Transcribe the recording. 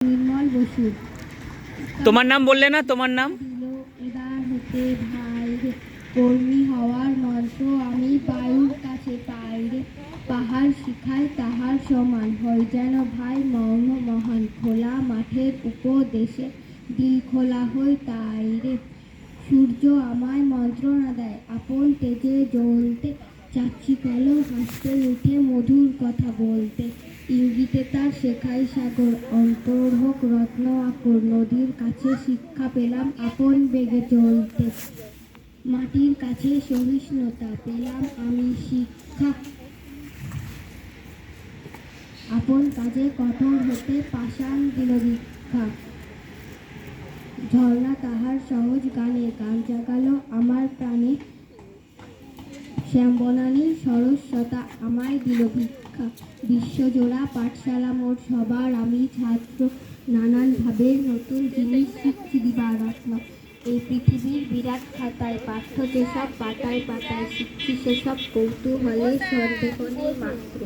নির্মল বসু। তোমার নাম বললে না? তোমার নাম? এবার হতে ভাই রে, কর্মী হওয়ার মন্ত্র আমি বায়ুর কাছে পাই রে। পাহাড় শিখায় তাহার সমান হয় যেন ভাই মৌন মহান। খোলা মাঠের উপদেশে দিল খোলা হই তাই রে। সূর্য আমায় মন্ত্রণা দেয় আপন তেজে জ্বলতে। চাচ্ছি কালো হাসতে উঠে মধুর কথা বলতে। ইঙ্গিতে তার শেখাই সাগর অন্তর হোক রত্ন আকর। নদীর কাছে শিক্ষা পেলাম আপন বেগে চলতে। মাটির কাছে সহিষ্ণুতা পেলাম আমি শিক্ষা। আপন কাজে কঠোর হতে পাষাণ দিল দীক্ষা। ঝর্ণা তাহার সহজ গানে গান জাগালো আমার প্রাণে। শ্যামবনানী সরস্বতা আমায় দিল ভিক্ষা। বিশ্বজোড়া পাঠশালা মোট সবার আমি ছাত্র। নানান ভাবে নতুন জিনিস শিখছি দিবারাত্র। এই পৃথিবীর বিরাট খাতায় পাঠ্য যেসব পাতায় পাতায় শিখছি সেসব কৌতূহলে সন্দেহ নেই মাত্র।